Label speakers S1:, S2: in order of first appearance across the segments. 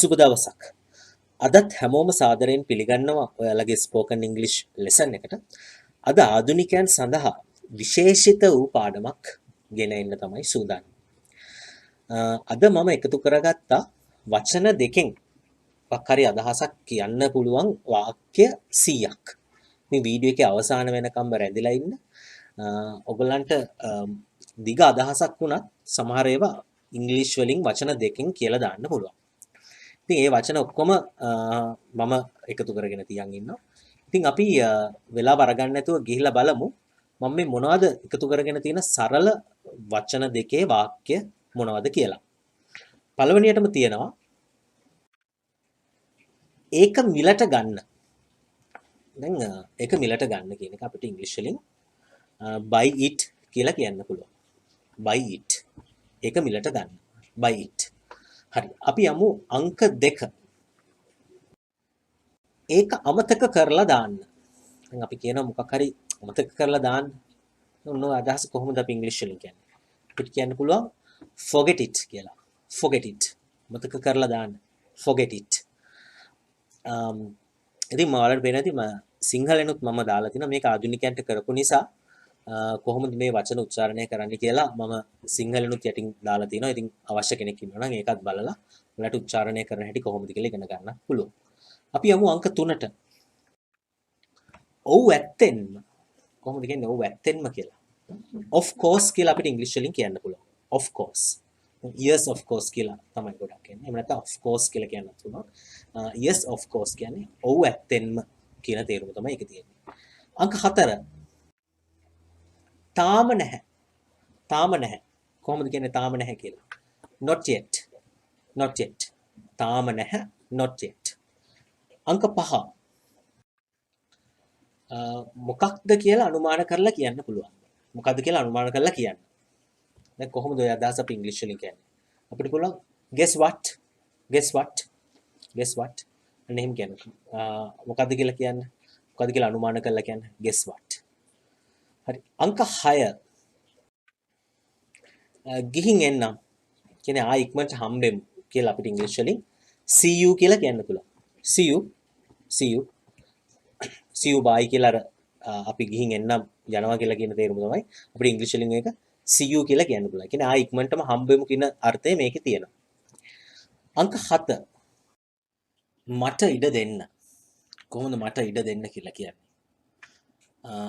S1: සුබ දවසක්. අදත් හැමෝම සාදරයෙන් පිළිගන්නවා ඔයාලගේ ස්පෝකන් ඉංග්ලිෂ් ලෙසන් එකට. අද ආධුනිකයන් සඳහා විශේෂිත වූ පාඩමක් ගෙන එන්න තමයි සූදානම්. අද මම එකතු කරගත්තා වචන දෙකෙන් වක්කාරි අදහසක් කියන්න පුළුවන් වාක්‍ය 100ක්. මේ වීඩියෝ එකේ අවසාන වෙනකම්ම රැඳිලා ඉන්න. ඔයගලන්ට දිග අදහසක් වුණත් සමහර ඒවා ඉංග්‍රීසි වලින් වචන දෙකෙන් කියලා දාන්න පුළුවන්. ඉතින් ඒ වචන ඔක්කොම මම එකතු කරගෙන තියන් ඉන්නවා. ඉතින් අපි වෙලාව අරගන්න නැතුව ගිහිල්ලා බලමු මම මේ මොනවද එකතු කරගෙන තියෙන සරල වචන දෙකේ වාක්‍ය මොනවද කියලා. පළවෙනියටම තියෙනවා ඒක මිලට ගන්න. දැන් ඒක මිලට ගන්න කියන එක අපිට ඉංග්‍රීසි වලින් buy it කියලා කියන්න පුළුවන්. buy it. ඒක මිලට ගන්න. buy it. හරි. අපි යමු අංක 2. ඒක අමතක කරලා දාන්න. දැන් අපි කියන මොකක් හරි අමතක කරලා දාන්න. ඔන්න අදහස කොහොමද අපි ඉංග්‍රීසි වලින් කියන්නේ? අපිට කියන්න පුළුවන් forget it කියලා. forget it. අමතක කරලා දාන්න. forget it. ඉතින් මාළට වෙනදී සිංහලෙනුත් මම දාලා තිනවා මේක ආධුනිකයන්ට කරපු නිසා කොහොමද මේ වචන උච්චාරණය කරන්න කියලා මම සිංහලෙනුත් යටින් දාලා තිනවා. ඉතින් අවශ්‍ය කෙනෙක් ඉන්නවා නම් ඒකත් බලලා ඔයාලට උච්චාරණය කරන හැටි කොහොමද කියලා ඉගෙන ගන්න පුළුවන්. අපි යමු අංක 3ට. ඔව් ඇත්තෙන්ම කොහොමද කියන්නේ ඔව් ඇත්තෙන්ම කියලා. of course කියලා අපිට ඉංග්‍රීසි වලින් කියන්න පුළුවන්. of course. yes of course කියලා තමයි ගොඩක් කියන්නේ. එහෙම නැත්නම් of course කියලා කියන්නත් පුළුවන්. yes of course කියන්නේ ඔව් ඇත්තෙන්ම කියන තේරුම තමයි ඒක තියෙන්නේ. අංක 4. තාම නැහැ. තාම නැහැ. කොහොමද කියන්නේ තාම නැහැ කියලා? not yet. not yet. තාම නැහැ not yet. අංක 5. මොකක්ද කියලා අනුමාන කරලා කියන්න පුළුවන්. මොකක්ද කියලා අනුමාන කරලා කියන්න. දැන් කොහොමද ඔය අදහස අපි ඉංග්‍රීසි වලින් කියන්නේ? අපිට පුළුවන් guess what? guess what? guess what? අන්න එහෙම කියන්න. මොකක්ද කියලා කියන්න? මොකක්ද කියලා අනුමාන කරලා කියන්න. guess what? හරි. අංක 6. ගිහින් එන්නම්. කියන්නේ ආ ඉක්මනට හම්බෙමු කියලා අපිට ඉංග්‍රීසි වලින් see you කියලා කියන්න පුළුවන්. see you. see you. see you bye කියලා අපි ගිහින් එන්නම් යනවා කියලා කියන තේරුම තමයි අපිට ඉංග්‍රීසි වලින් මේක see you කියලා කියන්න පුළුවන්. කියන්නේ ආ ඉක්මනටම හම්බෙමු කියන අර්ථය මේකේ තියෙනවා. අංක 7. මට ඉඩ දෙන්න. කොහොමද මට ඉඩ දෙන්න කියලා කියන්නේ?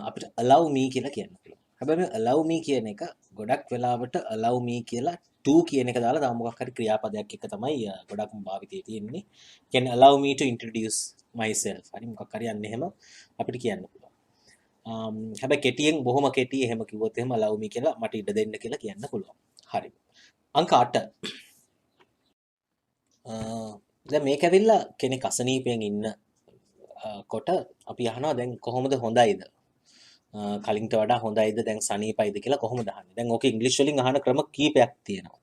S1: අපිට allow me කියලා කියන්න පුළුවන්. හැබැයි මේ allow me කියන එක ගොඩක් වෙලාවට allow me කියලා to කියන එක දාලා තව මොකක් හරි ක්‍රියාපදයක් එක තමයි ගොඩක්ම භාවිතයේ තියෙන්නේ. කියන්නේ allow me to introduce myself. හරි මොකක් හරි යන්නේ එහෙම අපිට කියන්න පුළුවන්. හැබැයි කෙටියෙන් බොහොම කෙටි එහෙම කිව්වොත් එහෙම allow me කියලා මට ඉඩ දෙන්න කියලා කියන්න පුළුවන්. හරි. අංක 8. දැන් මේක ඇවිල්ලා කෙනෙක් අසනීපයෙන් ඉන්න කොට අපි අහනවා දැන් කොහොමද හොඳයිද? කලින්ට වඩා හොඳයිද දැන් සනීපයිද කියලා කොහොමද අහන්නේ? දැන් ඕක ඉංග්‍රීසි වලින් අහන ක්‍රම කීපයක් තියෙනවා.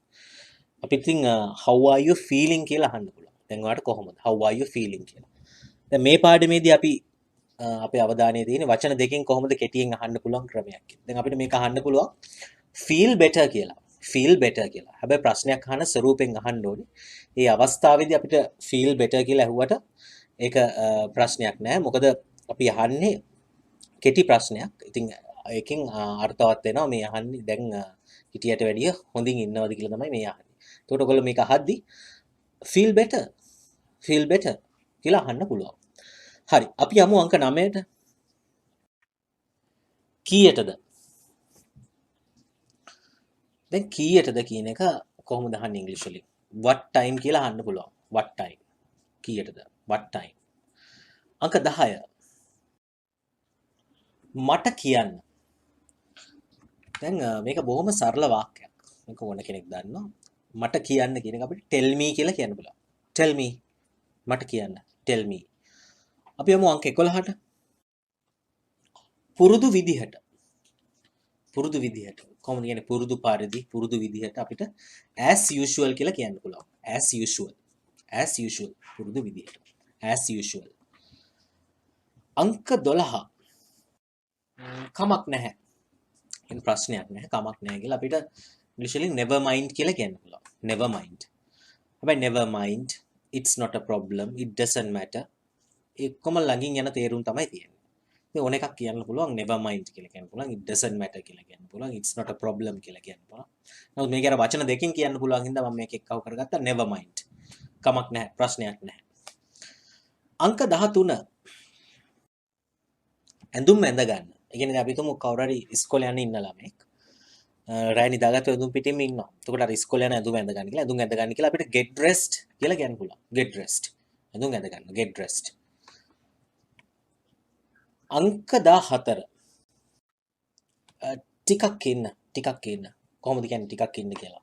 S1: අපි ඉතින් how are you feeling කියලා අහන්න පුළුවන්. දැන් ඔයාලට කොහොමද? how are you feeling කියලා. දැන් මේ පාඩමේදී අපි අපේ අවධානය තියෙන්නේ වචන දෙකෙන් කොහොමද කෙටියෙන් අහන්න පුළුවන් ක්‍රමයක්. දැන් අපිට මේක අහන්න පුළුවන් feel better කියලා. feel better කියලා. හැබැයි ප්‍රශ්නයක් අහන ස්වරූපෙන් අහන්න ඕනේ. ඒ අවස්ථාවේදී අපිට feel better කියලා ඇහුවට ඒක ප්‍රශ්නයක් නෑ. මොකද අපි අහන්නේ කෙටි ප්‍රශ්නයක්. ඉතින් ඒකෙන් අර්ථවත් වෙනවා මේ අහන්නේ දැන් හිටියට වැඩිය හොඳින් ඉන්නවද කියලා තමයි මේ අහන්නේ. එතකොට ඔයගොල්ලෝ මේක අහද්දි feel better කියලා අහන්න පුළුවන්. හරි. අපි යමු අංක 9ට. කීයටද? දැන් කීයටද කියන එක කොහොමද අහන්නේ ඉංග්‍රීසි වලින්? what time කියලා අහන්න පුළුවන්. what time. කීයටද? what time. අංක 10. මට කියන්න. දැන් මේක බොහොම සරල වාක්‍යයක්. මේක ඕන කෙනෙක් දන්නවා. මට කියන්න කියන එක අපිට tell me කියලා කියන්න පුළුවන්. tell me. මට කියන්න. tell me. අපි යමු අංක 11ට. පුරුදු විදිහට. පුරුදු විදිහට. කොහොමද කියන්නේ පුරුදු පරිදි පුරුදු විදිහට අපිට as usual කියලා කියන්න පුළුවන්. as usual. as usual. පුරුදු විදිහට. as usual. අංක 12. කමක් නැහැ. එන් ප්‍රශ්නයක් නැහැ. කමක් නැහැ කියලා අපිට ඉංග්‍රීසි වලින් never mind කියලා කියන්න පුළුවන්. never mind. හැබැයි never mind it's not a problem, it doesn't matter. එක්කම ළඟින් යන තේරුම් තමයි තියෙන්නේ. ඉතින් ඕන එකක් කියන්න පුළුවන් never mind කියලා කියන්න පුළුවන්, it doesn't matter කියලා කියන්න පුළුවන්, it's not a problem කියලා කියන්න පුළුවන්. නමුත් මේක අර වචන දෙකකින් කියන්න පුළුවන් හින්දා මම මේක එක්කව කරගත්තා never mind. කමක් නැහැ, ප්‍රශ්නයක් නැහැ. අංක 13 ඇඳුම් ඇඳ ගන්න. ඒ කියන්නේ අපි තුමු කවුරු හරි ඉස්කෝලේ යන ඉන්න ළමෙක් රෑ නිදාගත්ත ඇඳුම් පිටින්ම ඉන්නවා. එතකොට අර ඉස්කෝලේ යන ඇඳුම් ඇඳ ගන්න කියලා ඇඳුම් ඇඳ ගන්න කියලා අපිට get dressed කියලා කියන්න පුළුවන්. get dressed. ඇඳුම් ඇඳ ගන්න get dressed. අංක 14 ටිකක් ඉන්න. කොහොමද කියන්නේ ටිකක් ඉන්න කියලා?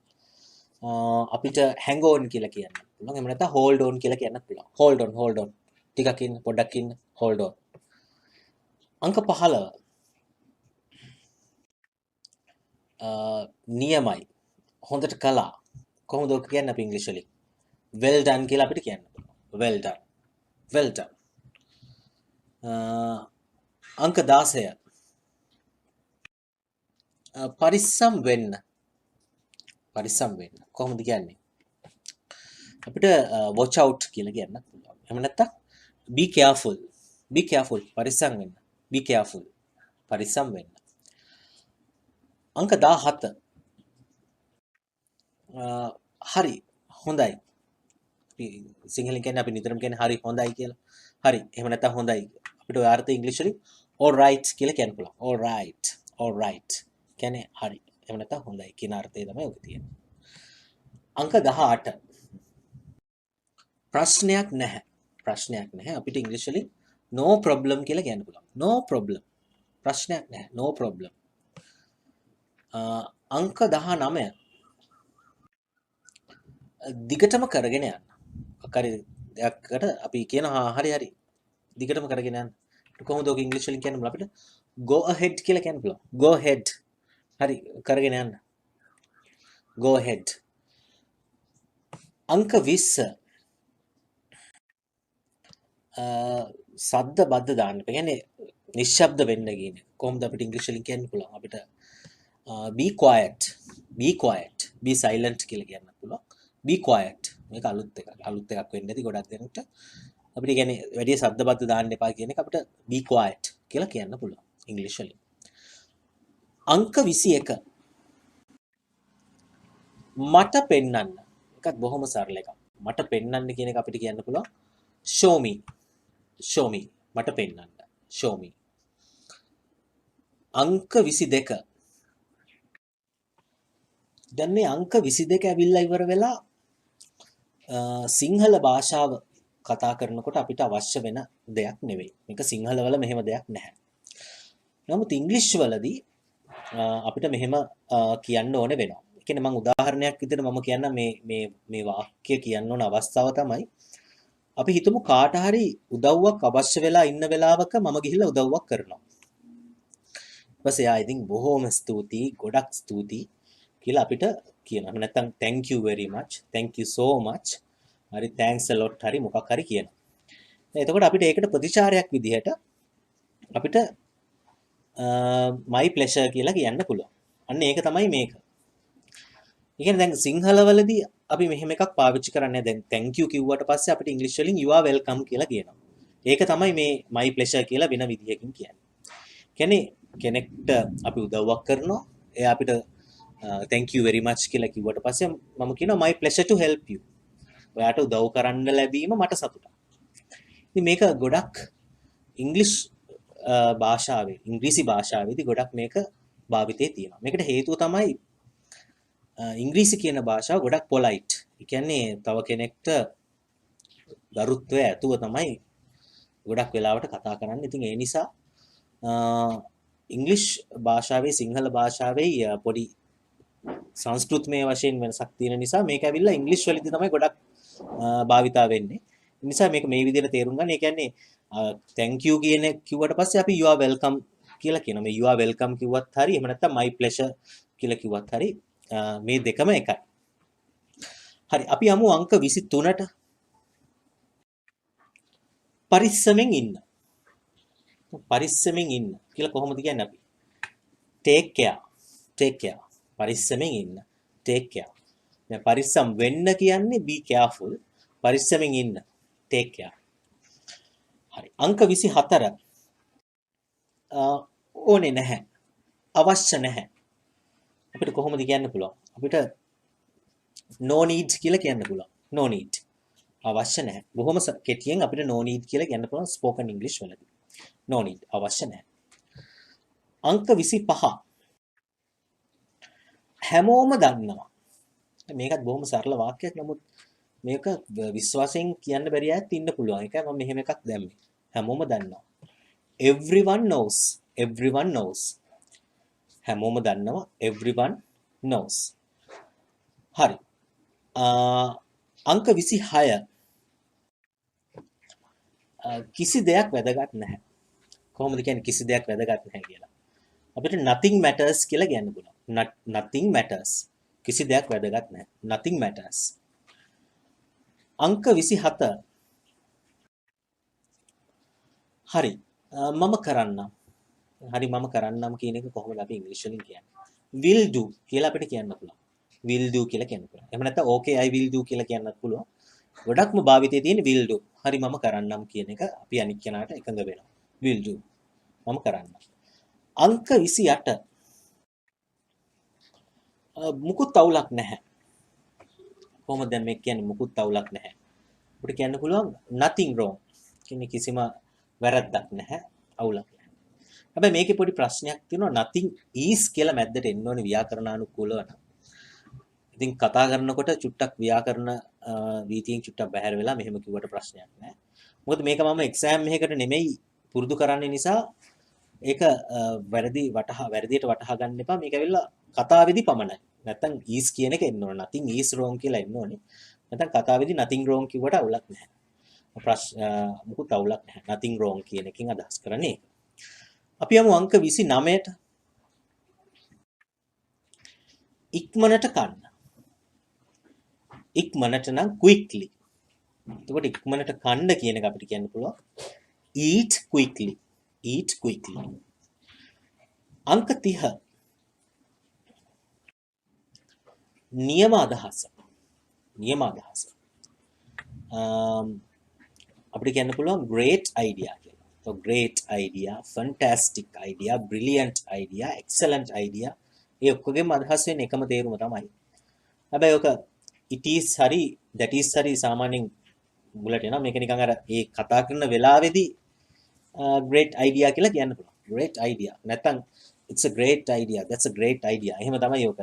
S1: අපිට hang on කියලා කියන්න පුළුවන්. එහෙම නැත්නම් hold on කියලා කියන්නත් පුළුවන්. hold on. ටිකක් ඉන්න, පොඩ්ඩක් ඉන්න, hold on. අංක 15 නියමයි. හොඳට කළා. කොහොමද ඔක කියන්නේ අපි ඉංග්‍රීසි වලින්? well done කියලා අපිට කියන්න පුළුවන්. well done. අංක 16 පරිස්සම් වෙන්න. කොහොමද කියන්නේ? අපිට watch out කියලා කියන්න පුළුවන්. එහෙම නැත්නම් be careful. පරිස්සම් වෙන්න. be careful. පරිස්සම් වෙන්න. අංක 17 හරි හොඳයි. අපි සිංහලෙන් කියන්නේ අපි නිතරම කියන්නේ හරි හොඳයි කියලා. හරි. එහෙම නැත්නම් හොඳයි. අපිට ඔය අර්ථය ඉංග්‍රීසි වලින් all right කියලා කියන්න පුළුවන්. all right. කියන්නේ හරි. එහෙම නැත්නම් හොඳයි කියන අර්ථය තමයි ඔක තියෙන්නේ. අංක 18 ප්‍රශ්නයක් නැහැ. අපිට ඉංග්‍රීසි වලින් no problem කියලා කියන්න පුළුවන්. no problem. ප්‍රශ්නයක් නැහැ. no problem. අංක 19 දිගටම කරගෙන යන්න. අකරි දෙයක්කට අපි කියනවා හරි දිගටම කරගෙන යන්න. කොහොමද ඔක ඉංග්‍රීසි වලින් කියන්න අපිට go ahead කියලා කියන්න පුළුවන්. go ahead. හරි කරගෙන යන්න. go ahead. අංක 20 සද්ද බද්ද දාන්න. ඒ කියන්නේ නිශ්ශබ්ද වෙන්න කියන්නේ. කොහොමද අපිට ඉංග්‍රීසි වලින් කියන්න පුළුවන් අපිට be quiet. be silent කියලා කියන්න පුළුවන්. be quiet. මේක අලුත් එකක් වෙන්න ඇති ගොඩක් දෙනෙක්ට. අපිට කියන්නේ වැඩි ශබ්ද බද්ද දාන්න එපා කියන එක අපිට be quiet කියලා කියන්න පුළුවන් ඉංග්‍රීසි වලින්. අංක 21 මට පෙන්නන්න. එකක් බොහොම සරල එකක්. මට පෙන්නන්න කියන එක අපිට කියන්න පුළුවන් show me. මට පෙන්නන්න. show me. අංක 22 දැන් මේ අංක 22 ඇවිල්ලා ඉවර වෙලා සිංහල භාෂාව කතා කරනකොට අපිට අවශ්‍ය වෙන දෙයක් නෙවෙයි. මේක සිංහල වල මෙහෙම දෙයක් නැහැ. නමුත් ඉංග්‍රීසි වලදී අපිට මෙහෙම කියන්න ඕනේ වෙනවා. ඒ කියන්නේ මම උදාහරණයක් විදිහට මම කියන්න මේ වාක්‍ය කියන්න ඕන අවස්ථාව තමයි අපි හිතමු කාට හරි උදව්වක් අවශ්‍ය වෙලා ඉන්න වෙලාවක මම ගිහිල්ලා උදව්වක් කරනවා. ඊට පස්සේ ආ ඉතින් බොහොම ස්තුතියි, ගොඩක් ස්තුතියි කියලා අපිට කියනවා. නැත්නම් thank you very much, thank you so much, හරි thanks a lot හරි මොකක් හරි කියනවා. එතකොට අපිට ඒකට ප්‍රතිචාරයක් විදිහට අපිට my pleasure කියලා කියන්න පුළුවන්. අන්න ඒක තමයි මේක. ඒ කියන්නේ දැන් සිංහලවලදී අපි මෙහෙම එකක් පාවිච්චි කරන්නේ දැන් thank you කිව්වට පස්සේ අපිට ඉංග්‍රීසි වලින් you are welcome කියලා කියනවා. ඒක තමයි මේ my pleasure කියලා වෙන විදිහකින් කියන්නේ. කියන්නේ කෙනෙක්ට අපි උදව්වක් කරනවා. එයා අපිට thank you very much කියලා කිව්වට පස්සේ මම කියනවා my pleasure to help you. ඔයාට උදව් කරන්න ලැබීම මට සතුටක්. ඉතින් මේක ගොඩක් ඉංග්‍රීසි භාෂාවේදී ගොඩක් මේක භාවිතේ තියෙනවා. මේකට හේතුව තමයි ඉංග්‍රීසි කියන භාෂාව ගොඩක් පොලයිට්. ඒ කියන්නේ තව කෙනෙක්ට ගරුත්වය ඇතුව තමයි ගොඩක් වෙලාවට කතා කරන්නේ. ඉතින් ඒ නිසා ඉංග්‍රීසි භාෂාවේ සිංහල භාෂාවේ පොඩි සංස්කෘතිමය වශයෙන් වෙනසක් තියෙන නිසා මේක ඇවිල්ලා ඉංග්‍රීසි වලදී තමයි ගොඩක් භාවිතා වෙන්නේ. ඒ නිසා මේක මේ විදිහට තේරුම් ගන්න. ඒ කියන්නේ thank you කියන කිව්වට පස්සේ අපි you are welcome කියලා කියනවා. මේ you are welcome කිව්වත් හරි එහෙම නැත්නම් my pleasure කියලා කිව්වත් හරි මේ දෙකම එකයි. හරි අපි යමු අංක 23ට. පරිස්සමෙන් ඉන්න කියලා කොහොමද කියන්නේ අපි? take care. පරිස්සමෙන් ඉන්න. take care. දැන් පරිස්සම් වෙන්න කියන්නේ be careful. පරිස්සමෙන් ඉන්න. take care. හරි. අංක 24 ඕනේ නැහැ. අවශ්‍ය නැහැ. අපිට කොහොමද කියන්න පුළුවන්? අපිට no need කියලා කියන්න පුළුවන්. no need. අවශ්‍ය නැහැ. බොහොම කෙටියෙන් අපිට no need කියලා කියන්න පුළුවන් spoken English වලදී. no need. අවශ්‍ය නැහැ. අංක 25 හැමෝම දන්නවා. මේකත් බොහොම සරල වාක්‍යයක්. නමුත් මේක විශ්වාසයෙන් කියන්න බැරි අයත් ඉන්න පුළුවන්. ඒකයි මම මෙහෙම එකක් දැම්මේ. හැමෝම දන්නවා. everyone knows. everyone knows. හැමෝම දන්නවා. everyone knows. හරි. අංක 26 කිසි දෙයක් වැදගත් නැහැ. කොහොමද කියන්නේ කිසි දෙයක් වැදගත් නැහැ කියලා? අපිට nothing matters කියලා කියන්න පුළුවන්. nothing matters. කිසි දෙයක් වැදගත් නැහැ. nothing matters. අංක 27 හරි. මම කරන්නම්. හරි මම කරන්නම් කියන එක කොහොමද අපි ඉංග්‍රීසි වලින් කියන්නේ? will do කියලා අපිට කියන්න පුළුවන්. will do කියලා කියන්න පුළුවන්. එහෙම නැත්නම් okay I will do කියලා කියන්නත් පුළුවන්. ගොඩක්ම භාවිතයේ තියෙන will do. හරි මම කරන්නම් කියන එක අපි අනික් කෙනාට එකඟ වෙනවා. will do. මම කරන්නම්. අංක 28 මුකුත් අවුලක් නැහැ. කොහොමද දැන් මේ කියන්නේ මුකුත් අවුලක් නැහැ. අපිට කියන්න පුළුවන් nothing wrong. කියන්නේ කිසිම වැරද්දක් නැහැ. අවුලක් නැහැ. හැබැයි මේකේ පොඩි ප්‍රශ්නයක් තියෙනවා nothing is කියලා මැද්දට එන්න ඕනේ ව්‍යාකරණානුකූලව නම්. ඉතින් කතා කරනකොට චුට්ටක් ව්‍යාකරණ රීතියෙන් චුට්ටක් බැහැර වෙලා මෙහෙම කිව්වට ප්‍රශ්නයක් නැහැ. මොකද මේක මම එක්සෑම් එකකට නෙමෙයි පුරුදු කරන්නේ නිසා ඒක වැරදියට වටහා ගන්න එපා. මේක ඇවිල්ලා කතාවේදී පමණයි. නැත්තම් is කියන එක එන්න ඕනේ. nothing is wrong කියලා එන්න ඕනේ. නැත්තම් කතාවේදී nothing wrong කිව්වට අවුලක් නැහැ. මුකුත් අවුලක් නැහැ. nothing wrong කියන එකෙන් අදහස් කරන්නේ. අපි යමු අංක 29ට. ඉක්මනට කන්න. ඉක්මනට නම් quickly. එතකොට ඉක්මනට කන්න කියන එක අපිට කියන්න පුළුවන් eat quickly. eat quickly. අංක 30 නියම අදහස. නියම අදහස. අපිට කියන්න පුළුවන් great idea කියලා. So great idea, fantastic idea, brilliant idea, excellent idea. ඒ ඔක්කොගෙම අදහස් වෙන්නේ එකම තේරුම තමයි. හැබැයි ඔක it is හරි that is හරි සාමාන්‍යයෙන් බුලට එනවා. මේක නිකන් අර ඒ කතා කරන වෙලාවේදී great idea කියලා කියන්න පුළුවන්. great idea. නැත්නම් it's a great idea. That's a great idea. එහෙම තමයි ඔක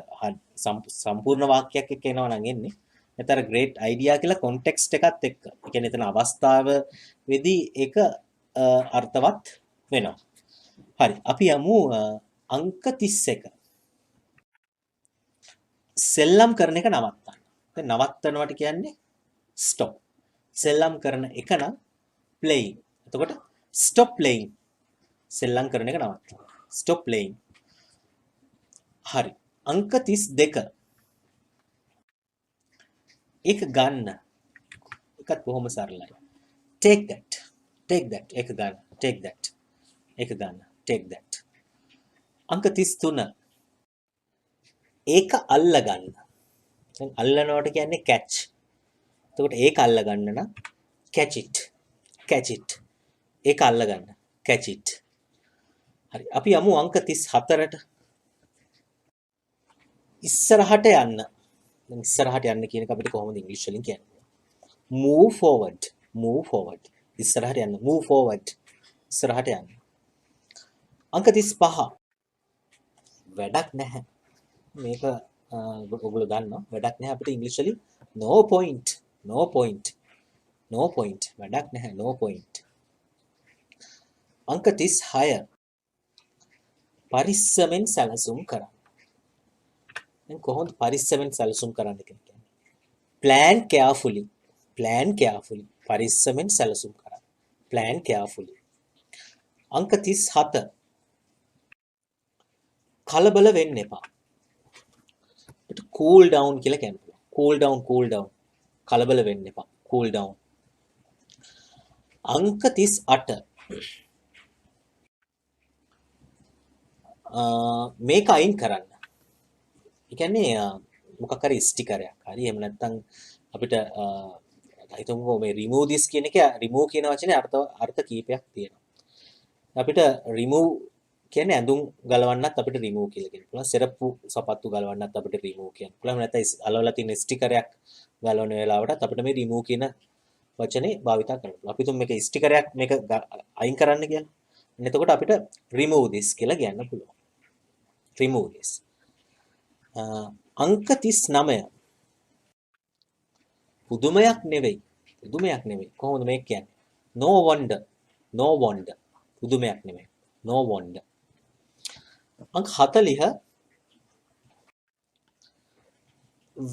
S1: සම්පූර්ණ වාක්‍යයක් එක්ක එනවා නම් එන්නේ. නැතර great idea කියලා context එකත් එක්ක. ඒ කියන්නේ එතන අවස්ථාව වෙදී ඒක අර්ථවත් වෙනවා. හරි. අපි යමු අංක 31. සෙල්ලම් කරන එක නවත්තන්න. දැන් නවත්තනවට කියන්නේ stop. සෙල්ලම් කරන එක නම් playing. එතකොට stop playing. සෙල්ලම් කරන එක නවත්තන්න. stop playing. හරි. අංක 32. එක ගන්න. එකත් බොහොම සරලයි. take that. take that. එක ගන්න. take that. එක ගන්න. take that. අංක 33. ඒක අල්ල ගන්න. දැන් අල්ලනවට කියන්නේ catch. එතකොට ඒක අල්ල ගන්න නම් catch it. catch it. ඒක අල්ල ගන්න. catch it. හරි. අපි යමු අංක 34ට. ඉස්සරහට යන්න. දැන් ඉස්සරහට යන්න කියන එක අපිට කොහොමද ඉංග්‍රීසි වලින් කියන්නේ? move forward. move forward. ඉස්සරහට යන්න. move forward. ඉස්සරහට යන්න. අංක 35. වැඩක් නැහැ. මේක ඔයගොල්ලෝ දන්නවා. වැඩක් නැහැ අපිට ඉංග්‍රීසි වලින් no point. no point. no point. වැඩක් නැහැ. no point. අංක 36. පරිස්සමෙන් සැලසුම් කරන්න. දැන් කොහොමද පරිස්සමෙන් සැලසුම් කරන්න කියන්නේ? plan carefully. plan carefully. පරිස්සමෙන් සැලසුම් කරන්න. plan carefully. අංක 37. කලබල වෙන්න එපා. ඒකට cool down කියලා කියනවා. cool down, cool down. කලබල වෙන්න එපා. cool down. අංක 38. මේක අයින් කරන්න. ඒ කියන්නේ මොකක් හරි ස්ටිකරයක් හරි එහෙම නැත්නම් අපිට හිතමුකෝ මේ remove this කියන එක remove කියන වචනේ අර්ථ කීපයක් තියෙනවා. අපිට remove කියන්නේ ඇඳුම් ගලවන්නත් අපිට remove කියලා කියන්න පුළුවන්. සෙරප්පු සපත්තු ගලවන්නත් අපිට remove කියන්න පුළුවන්. නැත්නම් අලවලා තියෙන ස්ටිකරයක් ගලවන වෙලාවටත් අපිට මේ remove කියන වචනේ භාවිතා කරන්න පුළුවන්. අපි තුන් මේක ස්ටිකරයක් මේක අයින් කරන්න කියලා. එතකොට අපිට remove this කියලා කියන්න පුළුවන්. remove this. අංක 39. පුදුමයක් නෙවෙයි. පුදුමයක් නෙවෙයි. කොහොමද මේක කියන්නේ? No wonder. No wonder. පුදුමයක් නෙමෙයි. No wonder. අංක 40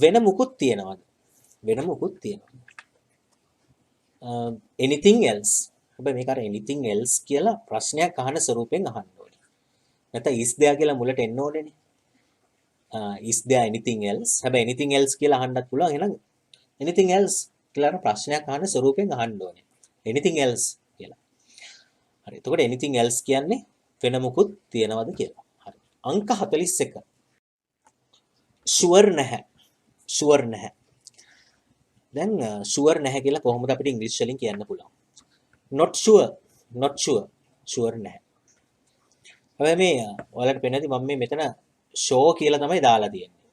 S1: වෙන මුකුත් තියනවද? වෙන මුකුත් තියනවද? anything else. හැබැයි මේක අර anything else කියලා ප්‍රශ්නයක් අහන ස්වරූපයෙන් අහන්න ඕනේ. නැත්නම් is there කියලා මුලට එන්න ඕනේනේ. is there anything else? හැබැයි anything else කියලා අහන්නත් පුළුවන්. එහෙනම් anything else කියලා අර ප්‍රශ්නයක් අහන ස්වරූපයෙන් අහන්න ඕනේ. anything else කියලා. හරි. එතකොට anything else කියන්නේ වෙන මුකුත් තියනවද කියලා. හරි. අංක 41. sure නැහැ. sure නැහැ. දැන් sure නැහැ කියලා කොහොමද අපිට ඉංග්‍රීසි වලින් කියන්න පුළුවන්? not sure. not sure. sure නැහැ. හැබැයි මේ ඔයාලට පේනවාද මම මේ මෙතන show කියලා තමයි දාලා තියෙන්නේ.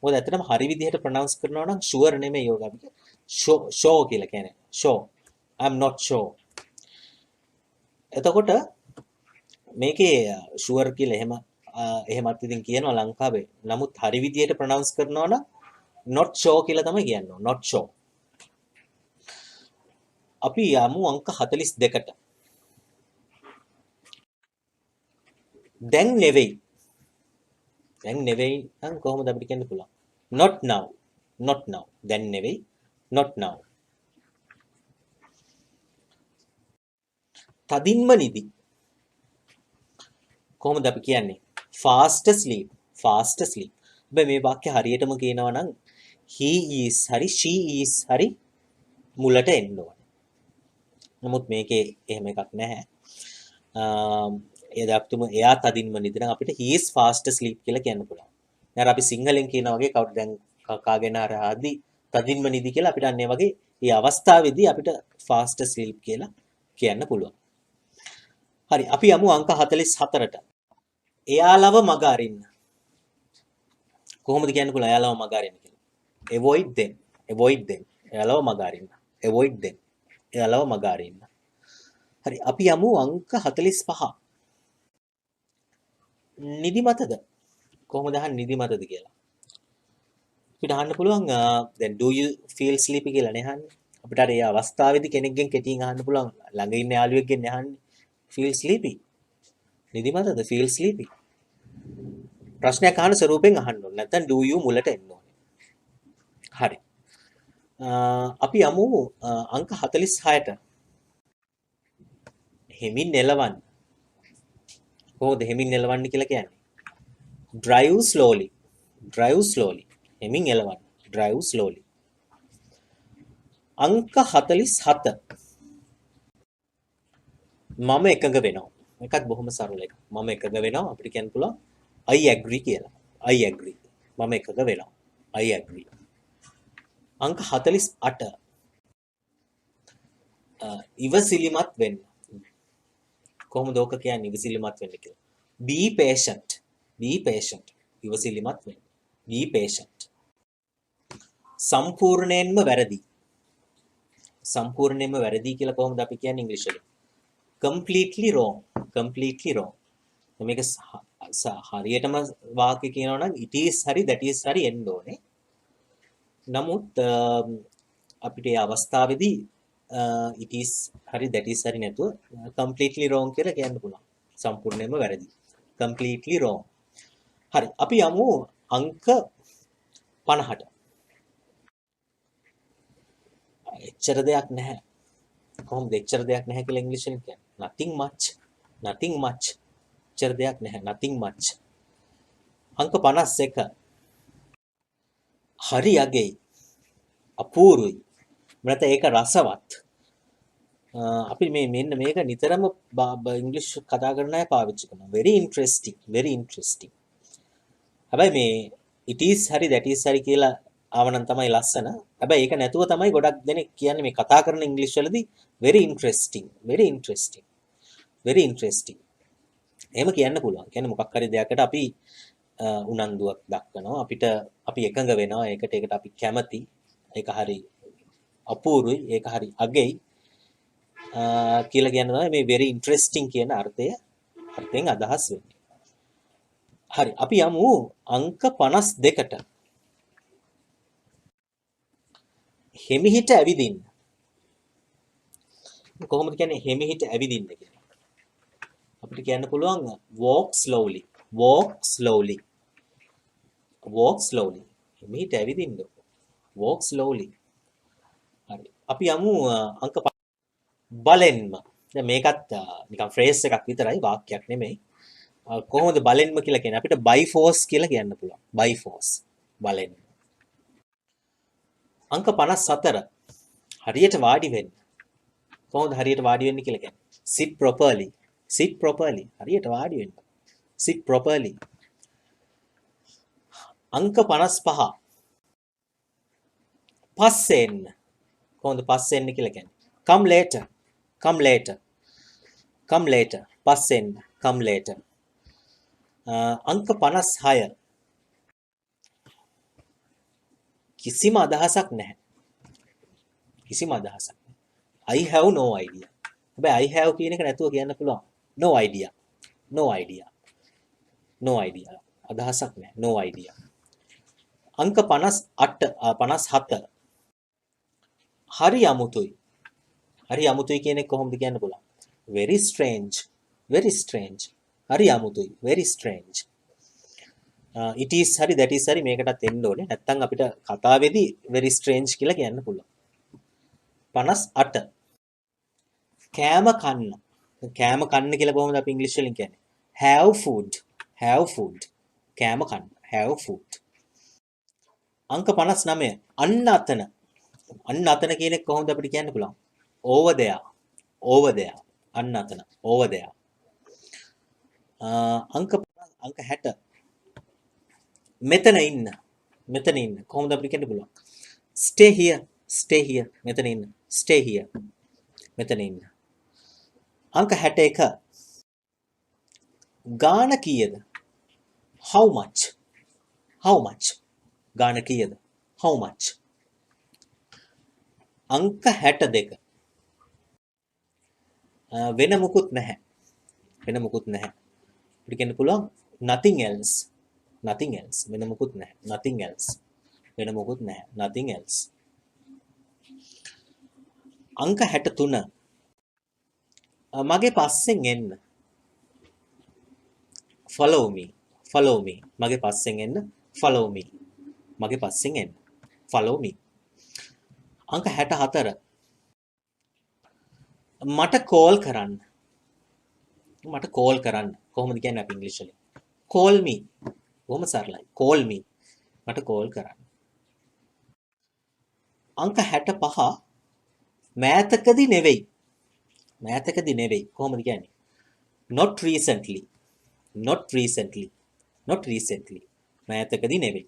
S1: මොකද ඇත්තටම හරි විදිහට ප්‍රොනවුන්ස් කරනවා නම් sure නෙමෙයි යෝග අපිට show කියලා කියන්නේ. show. I'm not sure. එතකොට මේකේ sure කියලා එහෙමත් ඉතින් කියනවා ලංකාවේ. නමුත් හරි විදිහට ප්‍රොනවුන්ස් කරනවා නම් not sure කියලා තමයි කියන්නේ. not sure. අපි යමු අංක 42ට. දැන් නෙවෙයි. දැන් නෙවෙයි නම් කොහොමද අපිට කියන්න පුළුවන්? not now. not now. දැන් නෙවෙයි. not now. තදින්ම නිදි. කොහොමද අපි කියන්නේ? fast asleep. fast asleep. හැබැයි මේ වාක්‍ය හරියටම කියනවා නම් he is හරි she is හරි මුලට එන්න ඕනේ. නමුත් මේකේ එහෙම එකක් නැහැ. එයා තදින්ම නිදි නම් අපිට he is fast asleep කියලා කියන්න පුළුවන්. දැන් අපි සිංහලෙන් කියන වගේ කවුරු දැන් කකාගෙන ආදී තදින්ම නිදි කියලා අපිට අන්න ඒ වගේ මේ අවස්ථාවේදී අපිට fast asleep කියලා කියන්න පුළුවන්. හරි අපි යමු අංක 44ට. එයාලව මග අරින්න. කොහොමද කියන්න පුළුවන් එයාලව මග අරින්න කියලා? avoid them. avoid them. එයාලව මග අරින්න. avoid them. එයාලව මග අරින්න. හරි අපි යමු අංක 45. නිදිමතද? කොහොමද අහන්නේ නිදිමතද කියලා? අපිට අහන්න පුළුවන් දැන් do you feel sleepy කියලා නේ අහන්නේ. අපිට අර ඒ අවස්ථාවේදී කෙනෙක්ගෙන් කෙටියෙන් අහන්න පුළුවන් ළඟ ඉන්න යාළුවෙක්ගෙන් අහන්නේ feel sleepy. නිදිමතද? feel sleepy. ප්‍රශ්නයක් අහන ස්වරූපෙන් අහන්න ඕනේ. නැත්නම් do you මුලට එන්න ඕනේ. හරි. අපි යමු අංක 46ට. හෙමින් එලවන්න. කොහොමද හෙමින් එලවන්නේ කියලා කියන්නේ? drive slowly. drive slowly. හෙමින් එලවන්න. drive slowly. අංක 47. මම එකඟ වෙනවා. මේකත් බොහොම සරල එකක්. මම එකඟ වෙනවා අපිට කියන්න පුළුවන් I agree කියලා. I agree. මම එකඟ වෙනවා. I agree. අංක 48. ඉවසිලිමත් වෙන්න. කොහොමද ඕක කියන්නේ ඉවසිලිමත් වෙන්න කියලා? be patient. be patient. ඉවසිලිමත් වෙන්න. be patient. සම්පූර්ණයෙන්ම වැරදි. සම්පූර්ණයෙන්ම වැරදි කියලා කොහොමද අපි කියන්නේ ඉංග්‍රීසි වලින්? completely wrong. completely wrong. මේක හරියටම වාක්‍ය කියනවා නම් it is හරි that is හරි එන්න ඕනේ. නමුත් අපිට මේ අවස්ථාවේදී it is හරි that is හරි නැතුව completely wrong කියලා කියන්න පුළුවන්. සම්පූර්ණයෙන්ම වැරදි. completely wrong. හරි අපි යමු අංක 50ට. එච්චර දෙයක් නැහැ. කොහොමද එච්චර දෙයක් නැහැ කියලා ඉංග්‍රීසියෙන් කියන්නේ? nothing much. nothing much. එච්චර දෙයක් නැහැ. nothing much. අංක 51. හරි අගෙයි. අපූර්වයි. මත ඒක රසවත්. අපි මෙන්න මේක නිතරම ඉංග්‍රීසි කතා කරන අය පාවිච්චි කරනවා. very interesting. very interesting. හැබැයි මේ it is හරි that is හරි කියලා ආවනම් තමයි ලස්සන. හැබැයි ඒක නැතුව තමයි ගොඩක් දෙනෙක් කියන්නේ මේ කතා කරන ඉංග්‍රීසි වලදී very interesting, very interesting, very interesting. එහෙම කියන්න පුළුවන්. කියන්නේ මොකක් හරි දෙයකට අපි උනන්දුවක් දක්වනවා. අපි එකඟ වෙනවා. ඒකට අපි කැමති. ඒක හරි අපූර්වයි. ඒක හරි අගෙයි. කියලා කියන තමයි මේ very interesting කියන අර්ථයෙන් අදහස් වෙන්නේ. හරි. අපි යමු අංක 52ට. හිමිහිට ඇවිදින්න. කොහොමද කියන්නේ හිමිහිට ඇවිදින්න කියලා? අපිට කියන්න පුළුවන් walk slowly. walk slowly. walk slowly. හිමිහිට ඇවිදින්න. walk slowly. හරි. අපි යමු අංක බලෙන්ම. දැන් මේකත් නිකන් ෆ්‍රේස් එකක් විතරයි වාක්‍යයක් නෙමෙයි. කොහොමද බලෙන්ම කියලා කියන්නේ? අපිට by force කියලා කියන්න පුළුවන්. by force. බලෙන්. අංක 54. හරියට වාඩි වෙන්න. කොහොමද හරියට වාඩි වෙන්න කියලා කියන්නේ? sit properly. sit properly. හරියට වාඩි වෙන්න. sit properly. අංක 55. පස්සේ එන්න. කොහොමද පස්සේ එන්න කියලා කියන්නේ? come later. come later. come later. පස්සේ එන්න. come later. අංක 56. කිසිම අදහසක් නැහැ. කිසිම අදහසක් නැහැ. I have no idea. හැබැයි I have කියන එක නැතුව කියන්න පුළුවන්. no idea. no idea. no idea. අදහසක් නැහැ. no idea. අංක 57. හරි අමුතුයි. හරි අමුතුයි කියන එක කොහොමද කියන්න පුළුවන්? very strange. very strange. හරි අමුතුයි. very strange. it is හරි that is හරි මේකටත් එන්න ඕනේ. නැත්තම් අපිට කතාවේදී very strange කියලා කියන්න පුළුවන්. 58. කෑම කන්න. කෑම කන්න කියලා කොහොමද අපි ඉංග්‍රීසි වලින් කියන්නේ? have food. have food. කෑම කන්න. have food. අංක 59. අන්න අතන. අන්න අතන කියන එක කොහොමද අපිට කියන්න පුළුවන්? over there. over there. අන්න අතන. over there. අංක 60. මෙතන ඉන්න. මෙතන ඉන්න. කොහොමද අපිට කියන්න පුළුවන්? stay here. stay here. මෙතන ඉන්න. stay here. මෙතන ඉන්න. අංක 61. ගාන කීයද? how much? how much? ගාන කීයද? how much? අංක 62. වෙන මුකුත් නැහැ. වෙන මුකුත් නැහැ. අපිට කියන්න පුළුවන් nothing else. nothing else. වෙන මුකුත් නැහැ. nothing else. වෙන මුකුත් නැහැ. nothing else. අංක 63. මගේ පස්සෙන් එන්න. follow me. follow me. මගේ පස්සෙන් එන්න. follow me. මගේ පස්සෙන් එන්න. follow me. අංක 64. මට කෝල් කරන්න. මට කෝල් කරන්න. කොහොමද කියන්නේ අපි ඉංග්‍රීසි වලින්? call me. කොහොම සරලයි. call me. මට කෝල් කරන්න. අංක 65. මෑතකදී නෙවෙයි. මෑතකදී නෙවෙයි. කොහොමද කියන්නේ? not recently. not recently. not recently. මෑතකදී නෙවෙයි.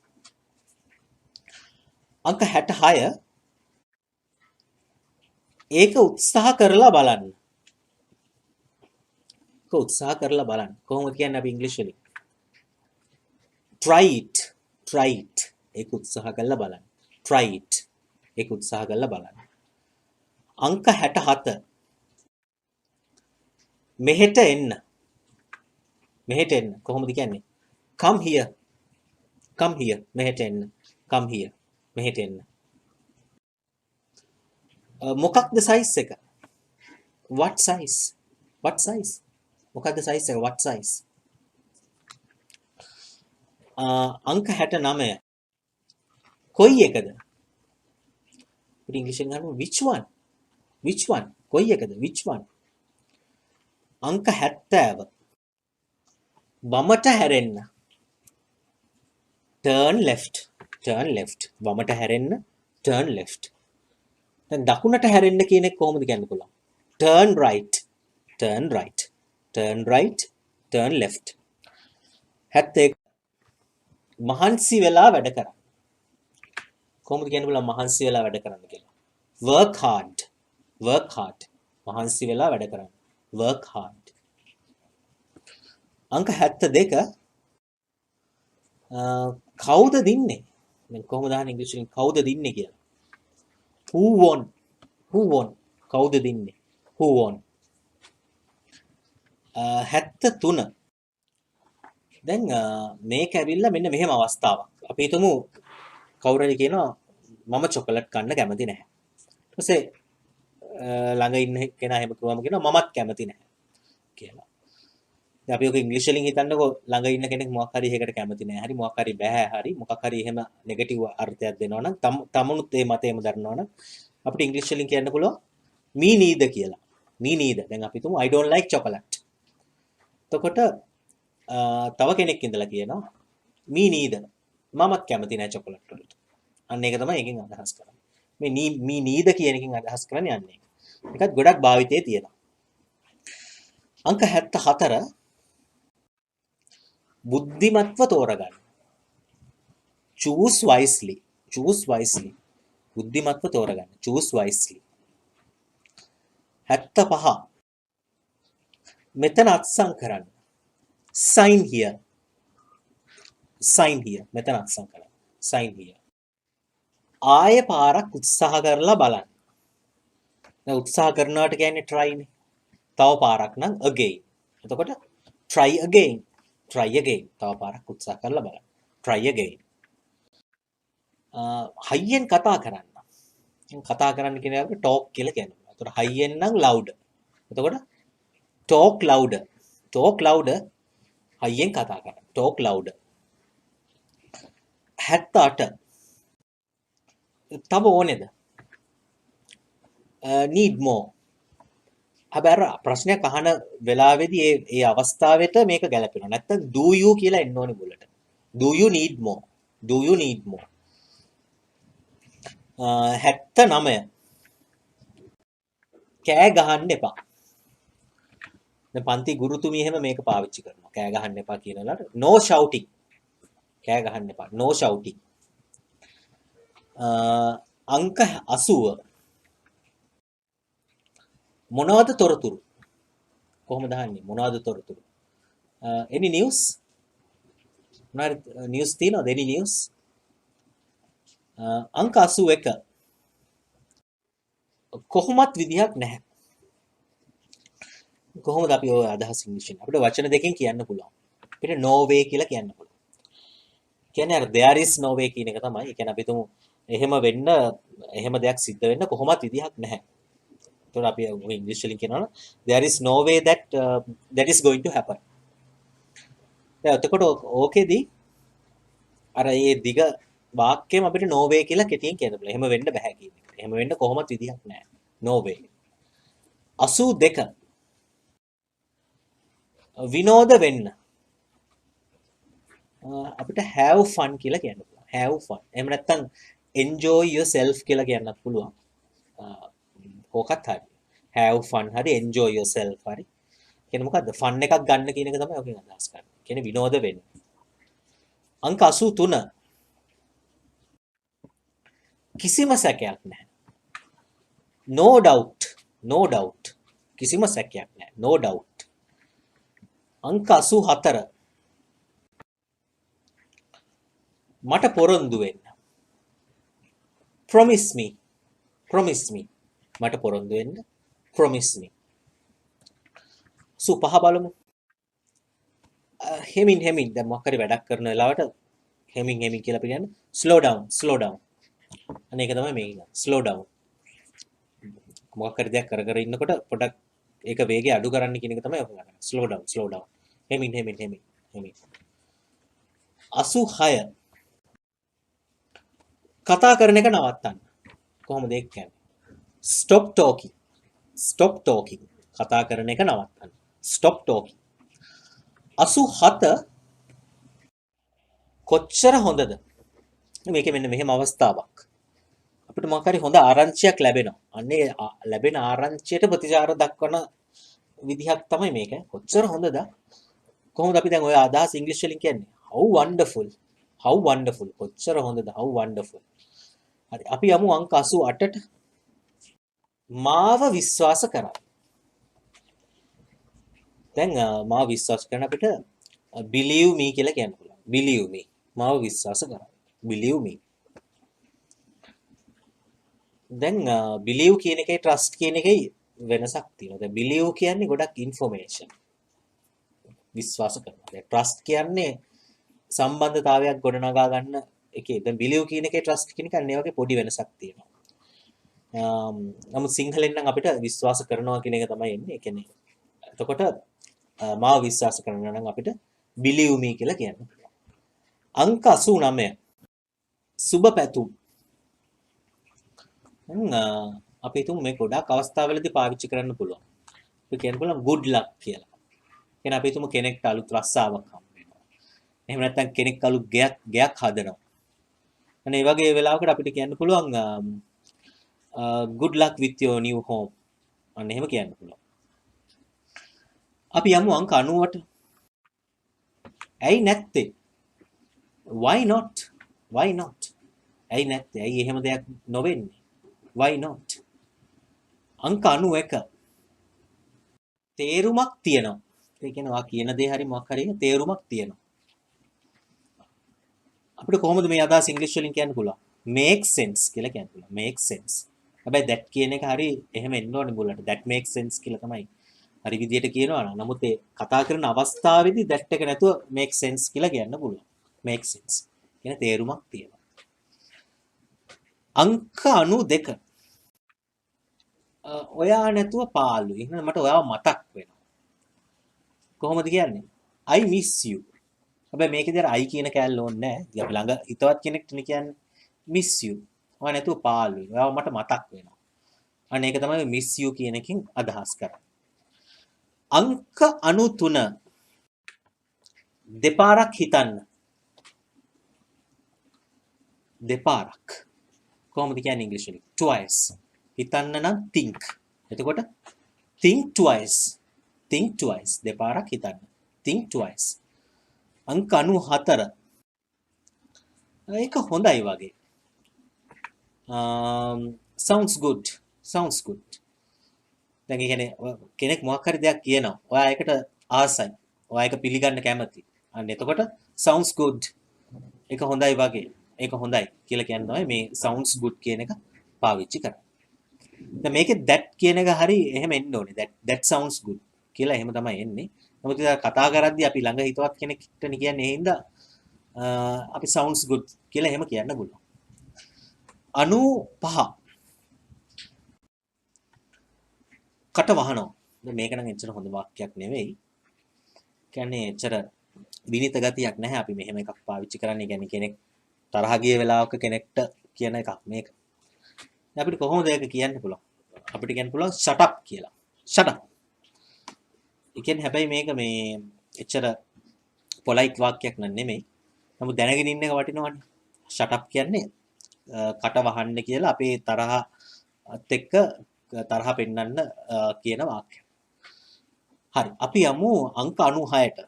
S1: අංක 66. ඒක උත්සාහ කරලා බලන්න. ඒක උත්සාහ කරලා බලන්න. කොහොමද කියන්නේ අපි ඉංග්‍රීසි වලින්? try it. try it. ඒක උත්සාහ කරලා බලන්න. try it. ඒක උත්සාහ කරලා බලන්න. අංක 67. මෙහෙට එන්න. මෙහෙට එන්න. කොහොමද කියන්නේ? come here. come here. මෙහෙට එන්න. come here. මෙහෙට එන්න. මොකක්ද size එක? what size? what size? මොකක්ද size එක? what size? අංක 69. කොයි එකද? ඉංග්‍රීසියෙන් අහනවා which one? which one? කොයි එකද? which one? අංක 70. වමට හැරෙන්න. turn left. turn left. වමට හැරෙන්න. turn left. දැන් දකුණට හැරෙන්න කියන එක කොහොමද කියන්න පුළුවන්? turn right. turn right. turn right. turn left. 71. මහන්සි වෙලා වැඩ කරන්න. කොහොමද කියන්න පුළුවන් මහන්සි වෙලා වැඩ කරන්න කියලා? work hard. work hard. මහන්සි වෙලා වැඩ කරන්න. work hard. අංක 72 කවුද දින්නේ? දැන් කොහොමද අහන්නේ ඉංග්‍රීසියෙන් කවුද දින්නේ කියලා? who won? who won? කවුද දින්නේ? who won? 73 දැන් මේක ඇවිල්ලා මෙන්න මෙහෙම අවස්ථාවක්. අපි හිතමු කවුරු හරි කියනවා මම චොකලට් කන්න කැමති නැහැ. ඊට පස්සේ ළඟ ඉන්න කෙනා එහෙම කිව්වම කියනවා මමත් කැමති නැහැ කියලා. දැන් අපි ඔක ඉංග්‍රීසි වලින් හිතන්නකෝ ළඟ ඉන්න කෙනෙක් මොකක් හරි එකකට කැමති නැහැ. හරි මොකක් හරි බෑ හරි මොකක් හරි එහෙම නෙගටිව් අර්ථයක් දෙනවා නම් තමනුත් ඒ මතයම දරනවා නම් අපිට ඉංග්‍රීසි වලින් කියන්න පුළුවන් me neither කියලා. me neither. දැන් අපි හිතමු I don't like chocolate. එතකොට තව කෙනෙක් ඉඳලා කියනවා me neither. මමත් කැමති නැහැ චොකලට් වලට. අන්න ඒක තමයි එකෙන් අදහස් කරන්නේ. මේ me neither කියන එකෙන් අදහස් කරන්නේ යන්නේ. ඒකත් ගොඩක් භාවිතයේ තියෙනවා. අංක 74 බුද්ධිමත්ව තෝරගන්න. choose wisely. choose wisely. බුද්ධිමත්ව තෝරගන්න. choose wisely. 75 මෙතන අත්සන් කරන්න. sign here. sign here. මෙතන අත්සන් කරන්න. sign here. ආය පාරක් උත්සාහ කරලා බලන්න. දැන් උත්සාහ කරනවට කියන්නේ try නේ. තව පාරක් නම් again. එතකොට try again. try again. තව පාරක් උත්සාහ කරලා බලන්න. try again. හයියෙන් කතා කරන්න. කතා කරන්න කියන එක talk කියලා කියනවා. එතකොට හයියෙන් නම් louder. එතකොට talk louder. talk louder. හයියෙන් කතා කරන්න. talk louder. 78 තව ඕනේද? need more. හැබැයි ප්‍රශ්නයක් අහන වෙලාවේදී ඒ අවස්ථාවෙට මේක ගැලපෙනවා. නැත්තම් do you කියලා එන්න ඕනේ මුලට. do you need more? do you need more? 79 කෑ ගහන්න එපා. දැන් පන්ති ගුරුතුමිය එහෙම මේක පාවිච්චි කරනවා. කෑ ගහන්න එපා කියනලාට no shouting. කෑ ගහන්න එපා. no shouting. අංක 80 මොනවද තොරතුරු? කොහොමද අහන්නේ? මොනවද තොරතුරු? any news? මොනවාරි news තියෙනවද? any news? අංක 81 කොහොමත් විදිහක් නැහැ. කොහොමද අපි ඔය අදහස් ඉංග්‍රීසියෙන් අපිට වචන දෙකෙන් කියන්න පුළුවන්. අපිට no way කියලා කියන්න පුළුවන්. කියන්නේ අර there is no way කියන එක තමයි. ඒ කියන්නේ අපි තුමු එහෙම වෙන්න එහෙම දෙයක් සිද්ධ වෙන්න කොහොමත් විදිහක් නැහැ. ඒතකොට අපි ඉංග්‍රීසි වලින් කියනවා there is no way that is going to happen. එතකොට ඕකේදී අර මේ දිග වාක්‍යෙම අපිට no way කියලා කෙටියෙන් කියන්න පුළුවන්. එහෙම වෙන්න බෑ කියන එක. එහෙම වෙන්න කොහොමත් විදිහක් නැහැ. no way. 82 විනෝද වෙන්න. අපිට have fun කියලා කියන්න පුළුවන්. have fun. එහෙම නැත්නම් enjoy yourself කියලා කියන්නත් පුළුවන්. කොහොකත් හරි. have fun හරි enjoy yourself හරි. කියන්නේ මොකද්ද? fun එකක් ගන්න කියන එක තමයි ඔකෙන් අදහස් කරන්නේ. කියන්නේ විනෝද වෙන්න. අංක 83 කිසිම සැකයක් නැහැ. no doubt. no doubt. කිසිම සැකයක් නැහැ. no doubt. අංක 84 මට පොරොන්දු වෙන්න. promise me. promise me. මට පොරොන්දු වෙන්න. promise me. සුපහ බලමු. හෙමින් හෙමින් දැන් මොකක් හරි වැඩක් කරන වෙලාවට හෙමින් හෙමින් කියලා පිළිගන්න slow down slow down. අනේක තමයි මේ කියන්නේ slow down. මොකක් හරි දෙයක් කර කර ඉන්නකොට පොඩක් ඒක වේගය අඩු කරන්න කියන එක තමයි ඔක කරන්නේ. slow down slow down. හෙමින් හෙමින් හෙමින් හෙමින්. 86 කතා කරන එක නවත්තන්න. කොහොමද ඒක කියන්නේ? stop talking. stop talking. කතා කරන එක නවත්තන්න. stop talking. 87 කොච්චර හොඳද? මේකේ මෙන්න මෙහෙම අවස්ථාවක්. අපිට මොකක් හරි හොඳ ආරංචියක් ලැබෙනවා. අන්නේ ලැබෙන ආරංචියට ප්‍රතිචාර දක්වන විදිහක් තමයි මේක. කොච්චර හොඳද? කොහොමද අපි දැන් ඔය අදහස් ඉංග්‍රීසි වලින් කියන්නේ? how wonderful. how wonderful. කොච්චර හොඳද? how wonderful. හරි අපි යමු අංක 88ට. මාව විශ්වාස කරා. දැන් මාව විශ්වාස කරන අපිට believe me කියලා කියන්න පුළුවන්. believe me. මාව විශ්වාස කරා. believe me. දැන් believe කියන එකයි trust කියන එකයි වෙනසක් තියෙනවා. දැන් believe කියන්නේ ගොඩක් information. විශ්වාස කරනවා. දැන් trust කියන්නේ සම්බන්ධතාවයක් ගොඩනගා ගන්න එකේ. දැන් believe කියන එකේ trust කියන එක අන්න ඒ වගේ පොඩි වෙනසක් තියෙනවා. නමුත් සිංහලෙන් නම් අපිට විශ්වාස කරනවා කියන එක තමයි එන්නේ. ඒ කියන්නේ එතකොට මාව විශ්වාස කරනවා නම් අපිට believe me කියලා කියන්න පුළුවන්. අංක 89 සුබ පැතුම්. අපි හිතමු මේ ගොඩක් අවස්ථාවලදී පාවිච්චි කරන්න පුළුවන්. අපි කියන්න පුළුවන් good luck කියලා. කියන්නේ අපි හිතමු කෙනෙක්ට අලුත් රස්සාවක් හම්බ වෙනවා. එහෙම නැත්නම් කෙනෙක් අලුත් ගෙයක් හදනවා. අනේ මේ වගේ වෙලාවකට අපිට කියන්න පුළුවන් good luck with your new home. අන්න එහෙම කියන්න පුළුවන්. අපි යමු අංක 90ට. ඇයි නැත්තේ? Why not? Why not? ඇයි නැත්තේ? ඇයි එහෙම දෙයක් නොවෙන්නේ? Why not? අංක 91. තේරුමක් තියෙනවා. ඒ කියන්නේ වා කියන දේ හරි මොකක් හරි තේරුමක් තියෙනවා. අපිට කොහොමද මේ අදහස් ඉංග්‍රීසි වලින් කියන්න පුළුවන්? make sense කියලා කියන්න පුළුවන්. make sense. හැබැයි that කියන එක හරි එහෙම එන්න ඕනේ මුලට. that makes sense කියලා තමයි. හරි විදියට කියනවා නම්. නමුත් ඒ කතා කරන අවස්ථාවේදී that එක නැතුව make sense කියලා කියන්න පුළුවන්. make sense. කියන තේරුමක් තියෙනවා. අංක 92. ඔයා නැතුව පාළුයි. එහෙනම් මට ඔයාව මතක් වෙනවා. කොහොමද කියන්නේ? I miss you. හැබැයි මේකේදී අර I කියන කෑල්ල ඕනේ නැහැ. ඉතින් අපි ළඟ හිතවත් කෙනෙක්ට නේ කියන්නේ miss you. ඔයා නැතුව පාළුයි. ඔයාව මට මතක් වෙනවා. අන්න ඒක තමයි miss you කියන එකෙන් අදහස් කරන්නේ. අංක 93 දෙපාරක් හිතන්න. දෙපාරක්. කොහොමද කියන්නේ ඉංග්‍රීසි වලින්? twice. හිතන්න නම් think. එතකොට think twice. think twice. දෙපාරක් හිතන්න. think twice. අංක 94. ඒක හොඳයි වගේ. sounds good. sounds good. දැන් ඒ කියන්නේ කෙනෙක් මොකක් හරි දෙයක් කියනවා. ඔයා ඒකට ආසයි. ඔයා ඒක පිළිගන්න කැමති. අන්න එතකොට sounds good. ඒක හොඳයි වගේ. ඒක හොඳයි කියලා කියන්නේ මේ sounds good කියන එක පාවිච්චි කරන්නේ. දැන් මේකේ that කියන එක හරි එහෙම එන්න ඕනේ. that sounds good කියලා එහෙම තමයි එන්නේ. නමුත් ඉතින් කතා කරද්දී අපි ළඟ හිතවත් කෙනෙක්ට නේ කියන්නේ ඒ හින්දා අපි sounds good කියලා එහෙම කියන්න පුළුවන්. 95 කට වහනවා. දැන් මේක නම් එච්චර හොඳ වාක්‍යයක් නෙවෙයි. කියන්නේ එච්චර විනිත ගතියක් නැහැ අපි මෙහෙම එකක් පාවිච්චි කරන්නේ. කියන්නේ කෙනෙක් තරහ ගිය වෙලාවක කෙනෙක්ට කියන එකක් මේක. දැන් අපිට කොහොමද ඒක කියන්න පුළුවන්? අපිට කියන්න පුළුවන් shut up කියලා. shut up. ඒ කියන්නේ හැබැයි මේක මේ එච්චර පොලයිට් වාක්‍යයක් නෙමෙයි. නමුත් දැනගෙන ඉන්න එක වටිනවනේ. shut up කියන්නේ කට වහන්න කියලා අපේ තරහත් එක්ක තරහ පෙන්වන්න කියන වාක්‍යය. හරි. අපි යමු අංක 96ට.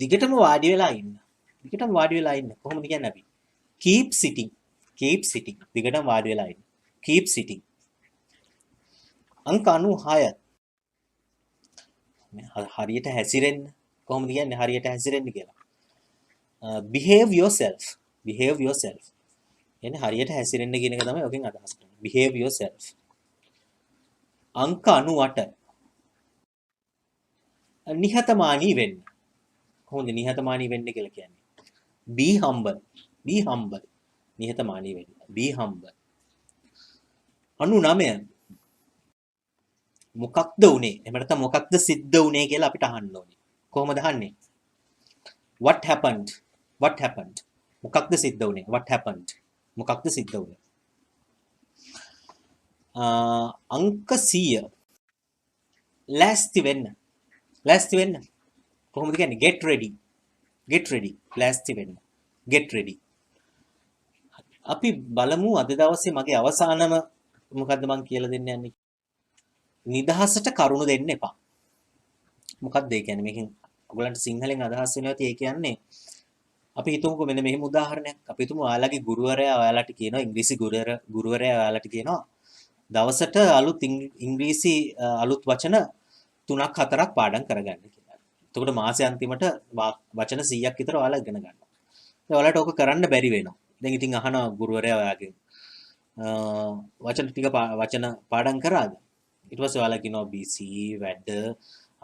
S1: දිගටම වාඩි වෙලා ඉන්න. දිගටම වාඩි වෙලා ඉන්න. කොහොමද කියන්නේ අපි? keep sitting. keep sitting. දිගටම වාඩි වෙලා ඉන්න. keep sitting. අංක 96. හරියට හැසිරෙන්න. කොහොමද කියන්නේ හරියට හැසිරෙන්න කියලා? behave yourself. behave yourself. එන්නේ හරියට හැසිරෙන්න කියන එක තමයි ඔකෙන් අදහස් කරන්නේ. behave yourself. අංක 98. නිහතමානී වෙන්න. කොහොමද නිහතමානී වෙන්න කියලා කියන්නේ? be humble. be humble. නිහතමානී වෙන්න. be humble. 99. මොකක්ද උනේ? එහෙම නැත්නම් මොකක්ද සිද්ධ උනේ කියලා අපිට අහන්න ඕනේ. කොහොමද අහන්නේ? what happened? what happened? මොකක්ද සිද්ධ උනේ? what happened? මොකක්ද සිද්ධ උනේ? අංක 100. ලෑස්ති වෙන්න. ලෑස්ති වෙන්න. කොහොමද කියන්නේ? get ready. get ready. ලෑස්ති වෙන්න. get ready. අපි බලමු අද දවසේ මගේ අවසානම මොකද්ද මං කියලා දෙන්න යන්නේ. නිදහසට කරුණු දෙන්න එපා. මොකක්ද ඒ කියන්නේ? මේකෙන් ඔයගලන්ට සිංහලෙන් අදහස් වෙනවා ඒ කියන්නේ අපි හිතමුකෝ මෙන්න මෙහෙම උදාහරණයක්. අපි හිතමු ඔයාලගේ ගුරුවරයා ඔයාලට කියනවා ඉංග්‍රීසි ගුරුවරයා ඔයාලට කියනවා දවසට ඉංග්‍රීසි අලුත් වචන 3ක් 4ක් පාඩම් කරගන්න කියලා. එතකොට මාසෙ අන්තිමට වචන 100ක් විතර ඔයාලා ඉගෙන ගන්නවා. දැන් ඔයාලට ඕක කරන්න බැරි වෙනවා. දැන් ඉතින් අහනවා ගුරුවරයා ඔයාගෙන් වචන පාඩම් කරාද? ඊට පස්සේ ඔයාලා කියනවා BC වැඩ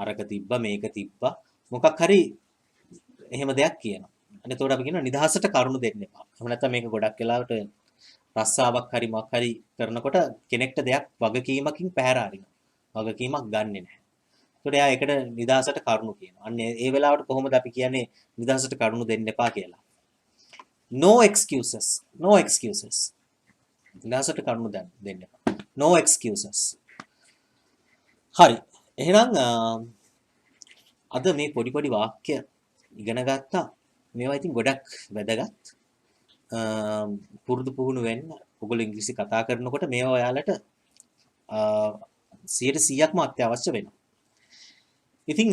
S1: අරක තිබ්බා මේක තිබ්බා මොකක් හරි එහෙම දෙයක් කියනවා. අන්න එතකොට අපි කියනවා නිදහසට කරුණු දෙන්න එපා. එහෙම නැත්නම් මේක ගොඩක් වෙලාවට රස්සාවක් හරි මොකක් හරි කරනකොට කෙනෙක්ට දෙයක් වගකීමකින් පැහැර අරිනවා. වගකීමක් ගන්නෙ නැහැ. එතකොට එයා ඒකට නිදහසට කරුණු කියනවා. අන්න ඒ වෙලාවට කොහොමද අපි කියන්නේ නිදහසට කරුණු දෙන්න එපා කියලා. No excuses. No excuses. නිදහසට කරුණු දෙන්න එපා. No excuses. හරි. එහෙනම් අද මේ පොඩි පොඩි වාක්‍ය ඉගෙන ගත්තා. මේවා ඉතින් ගොඩක් වැදගත්. පුරුදු පුහුණු වෙන්න. ඔයගොල්ලෝ ඉංග්‍රීසි කතා කරනකොට මේවා ඔයාලට 100%ක්ම අත්‍යවශ්‍ය වෙනවා. ඉතින්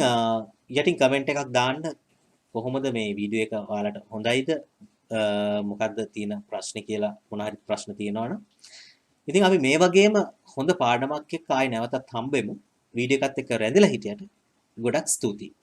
S1: යටින් කමෙන්ට් එකක් දාන්න කොහොමද මේ වීඩියෝ එක ඔයාලට හොඳයිද? මොකද්ද තියෙන ප්‍රශ්නේ කියලා මොන හරි ප්‍රශ්න තියෙනවනම්. ඉතින් අපි මේ වගේම හොඳ පාඩමක් එක්ක ආයි නැවතත් හම්බෙමු. වීඩියෝ එකත් එක්ක රැඳිලා හිටියට ගොඩක් ස්තුතියි.